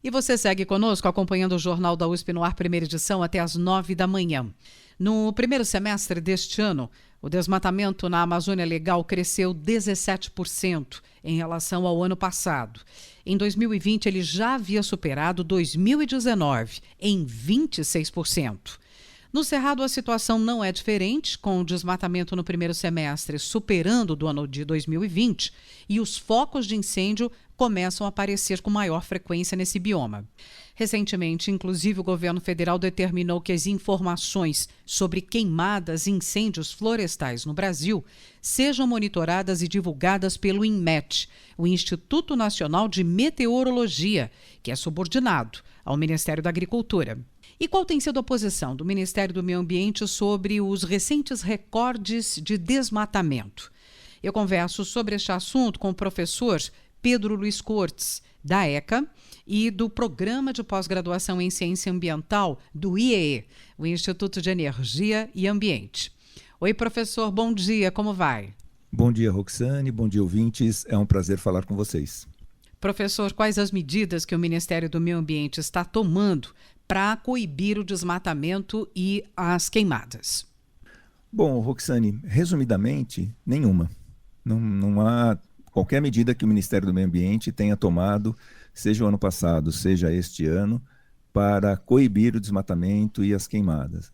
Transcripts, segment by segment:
E você segue conosco acompanhando o Jornal da USP no ar, primeira edição, até às 9 da manhã. No primeiro semestre deste ano, o desmatamento na Amazônia Legal cresceu 17% em relação ao ano passado. Em 2020, ele já havia superado 2019 em 26%. No Cerrado, a situação não é diferente, com o desmatamento no primeiro semestre superando o do ano de 2020 e os focos de incêndio começam a aparecer com maior frequência nesse bioma. Recentemente, inclusive, o governo federal determinou que as informações sobre queimadas e incêndios florestais no Brasil sejam monitoradas e divulgadas pelo INMET, o Instituto Nacional de Meteorologia, que é subordinado ao Ministério da Agricultura. E qual tem sido a posição do Ministério do Meio Ambiente sobre os recentes recordes de desmatamento? Eu converso sobre este assunto com o professor Pedro Luiz Cortes, da ECA, e do Programa de Pós-Graduação em Ciência Ambiental do IEE, o Instituto de Energia e Ambiente. Oi, professor, bom dia, como vai? Bom dia, Roxane, bom dia, ouvintes. É um prazer falar com vocês. Professor, quais as medidas que o Ministério do Meio Ambiente está tomando para coibir o desmatamento e as queimadas? Bom, Roxane, resumidamente, nenhuma. Não há qualquer medida que o Ministério do Meio Ambiente tenha tomado, seja o ano passado, seja este ano, para coibir o desmatamento e as queimadas.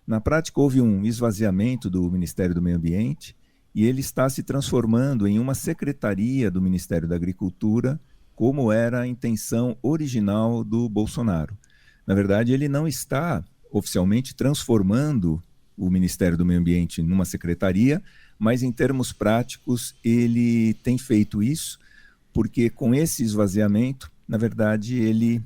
Na prática, houve um esvaziamento do Ministério do Meio Ambiente e ele está se transformando em uma secretaria do Ministério da Agricultura, como era a intenção original do Bolsonaro. Na verdade, ele não está oficialmente transformando o Ministério do Meio Ambiente numa secretaria, mas em termos práticos ele tem feito isso, porque com esse esvaziamento, na verdade, ele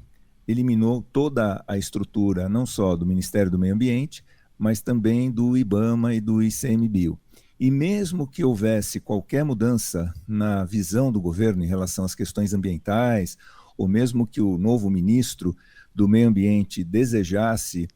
eliminou toda a estrutura, não só do Ministério do Meio Ambiente, mas também do IBAMA e do ICMBio. E mesmo que houvesse qualquer mudança na visão do governo em relação às questões ambientais, ou mesmo que o novo ministro do Meio Ambiente desejasse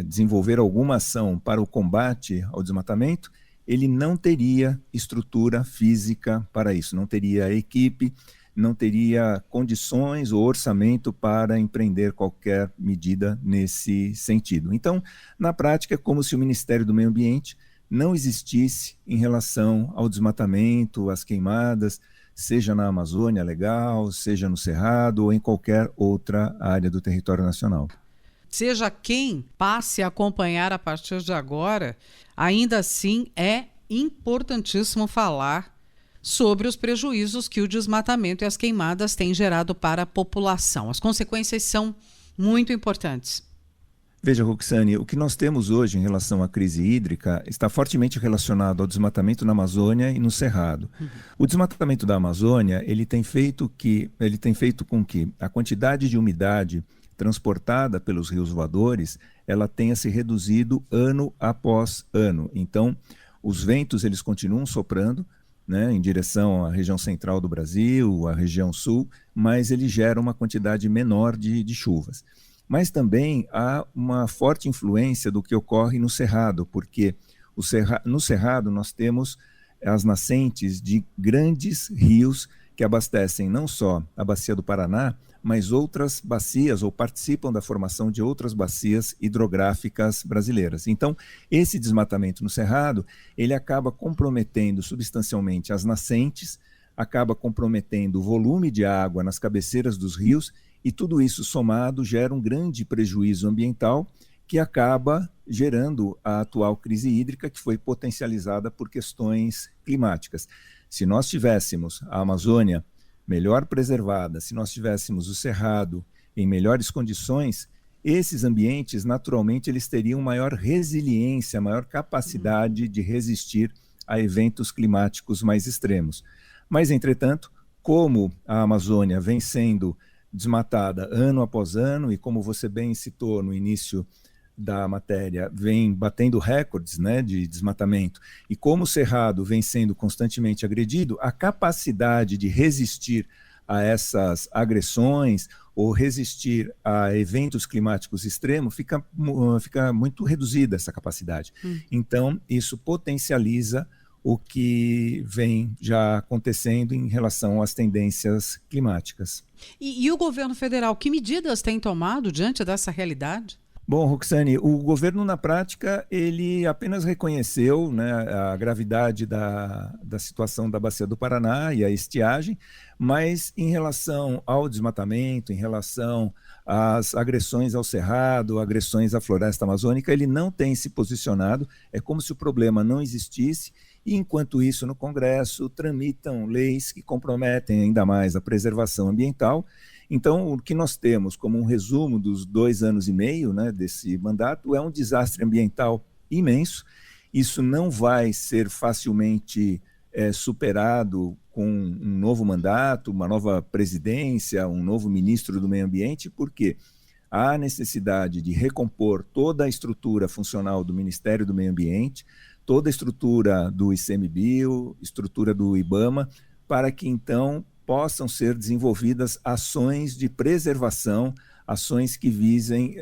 desenvolver alguma ação para o combate ao desmatamento, ele não teria estrutura física para isso, não teria equipe, não teria condições ou orçamento para empreender qualquer medida nesse sentido. Então, na prática, é como se o Ministério do Meio Ambiente não existisse em relação ao desmatamento, às queimadas, seja na Amazônia Legal, seja no Cerrado ou em qualquer outra área do território nacional. Seja quem passe a acompanhar a partir de agora, ainda assim é importantíssimo falar sobre os prejuízos que o desmatamento e as queimadas têm gerado para a população. As consequências são muito importantes. Veja, Roxane, o que nós temos hoje em relação à crise hídrica está fortemente relacionado ao desmatamento na Amazônia e no Cerrado. O desmatamento da Amazônia, ele tem feito com que a quantidade de umidade transportada pelos rios voadores, ela tenha se reduzido ano após ano. Então, os ventos eles continuam soprando, né, em direção à região central do Brasil, à região sul, mas ele gera uma quantidade menor de chuvas. Mas também há uma forte influência do que ocorre no Cerrado, porque no Cerrado nós temos as nascentes de grandes rios que abastecem não só a Bacia do Paraná, mas outras bacias ou participam da formação de outras bacias hidrográficas brasileiras. Então, esse desmatamento no Cerrado, ele acaba comprometendo substancialmente as nascentes, acaba comprometendo o volume de água nas cabeceiras dos rios, e tudo isso somado gera um grande prejuízo ambiental que acaba gerando a atual crise hídrica, que foi potencializada por questões climáticas. Se nós tivéssemos a Amazônia melhor preservada, se nós tivéssemos o Cerrado em melhores condições, esses ambientes, naturalmente, eles teriam maior resiliência, maior capacidade de resistir a eventos climáticos mais extremos. Mas, entretanto, como a Amazônia vem sendo desmatada ano após ano, e como você bem citou no início da matéria, vem batendo recordes, né, de desmatamento, e como o Cerrado vem sendo constantemente agredido, a capacidade de resistir a essas agressões ou resistir a eventos climáticos extremos fica muito reduzida essa capacidade. Então, isso potencializa o que vem já acontecendo em relação às tendências climáticas. E o governo federal, que medidas tem tomado diante dessa realidade? Bom, Roxane, o governo, na prática, ele apenas reconheceu, né, a gravidade da situação da Bacia do Paraná e a estiagem, mas em relação ao desmatamento, em relação às agressões ao cerrado, agressões à floresta amazônica, ele não tem se posicionado, é como se o problema não existisse, e enquanto isso, no Congresso, tramitam leis que comprometem ainda mais a preservação ambiental. Então, o que nós temos como um resumo dos 2 anos e meio, né, desse mandato é um desastre ambiental imenso. Isso não vai ser facilmente superado com um novo mandato, uma nova presidência, um novo ministro do Meio Ambiente, porque há necessidade de recompor toda a estrutura funcional do Ministério do Meio Ambiente, toda a estrutura do ICMBio, estrutura do IBAMA, para que então possam ser desenvolvidas ações de preservação, ações que visem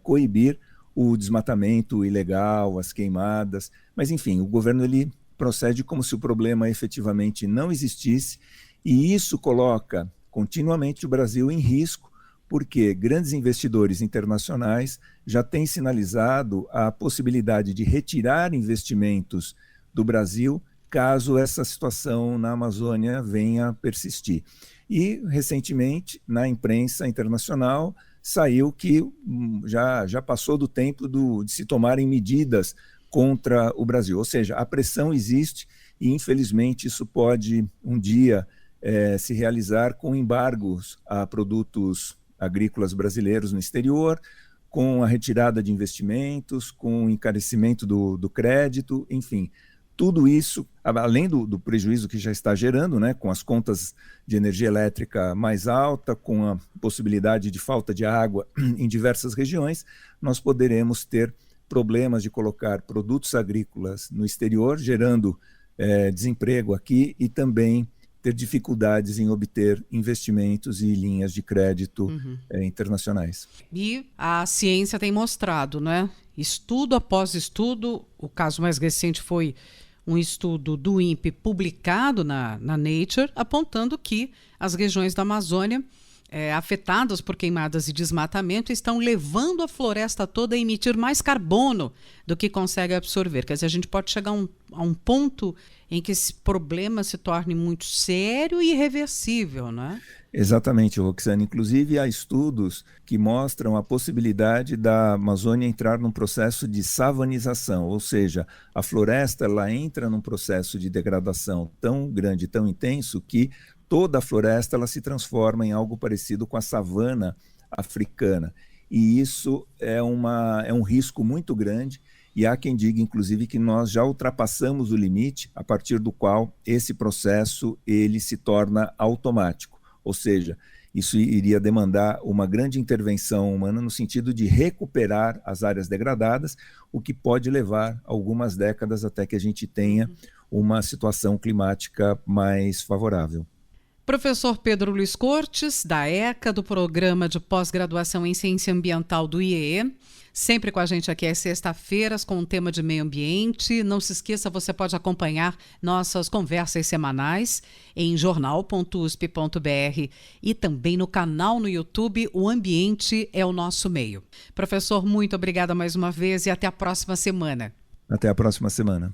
coibir o desmatamento ilegal, as queimadas. Mas, enfim, o governo ele procede como se o problema efetivamente não existisse, e isso coloca continuamente o Brasil em risco, porque grandes investidores internacionais já têm sinalizado a possibilidade de retirar investimentos do Brasil caso essa situação na Amazônia venha a persistir. E, recentemente, na imprensa internacional, saiu que já passou do tempo de se tomarem medidas contra o Brasil. Ou seja, a pressão existe e, infelizmente, isso pode um dia se realizar com embargos a produtos agrícolas brasileiros no exterior, com a retirada de investimentos, com o encarecimento do crédito, enfim. Tudo isso, além do prejuízo que já está gerando, né, com as contas de energia elétrica mais alta, com a possibilidade de falta de água em diversas regiões, nós poderemos ter problemas de colocar produtos agrícolas no exterior, gerando desemprego aqui e também ter dificuldades em obter investimentos e linhas de crédito internacionais. E a ciência tem mostrado, né? Estudo após estudo, o caso mais recente foi um estudo do INPE publicado na Nature, apontando que as regiões da Amazônia afetadas por queimadas e desmatamento estão levando a floresta toda a emitir mais carbono do que consegue absorver. Quer dizer, a gente pode chegar a um ponto em que esse problema se torne muito sério e irreversível, né? Exatamente, Roxane. Inclusive, há estudos que mostram a possibilidade da Amazônia entrar num processo de savanização, ou seja, a floresta ela entra num processo de degradação tão grande, tão intenso, que toda a floresta ela se transforma em algo parecido com a savana africana. E isso é um risco muito grande, e há quem diga, inclusive, que nós já ultrapassamos o limite a partir do qual esse processo ele se torna automático. Ou seja, isso iria demandar uma grande intervenção humana no sentido de recuperar as áreas degradadas, o que pode levar algumas décadas até que a gente tenha uma situação climática mais favorável. Professor Pedro Luiz Cortes, da ECA, do Programa de Pós-Graduação em Ciência Ambiental do IEE, sempre com a gente aqui às sextas-feiras com o tema de meio ambiente. Não se esqueça, você pode acompanhar nossas conversas semanais em jornal.usp.br e também no canal no YouTube O Ambiente é o Nosso Meio. Professor, muito obrigada mais uma vez e até a próxima semana. Até a próxima semana.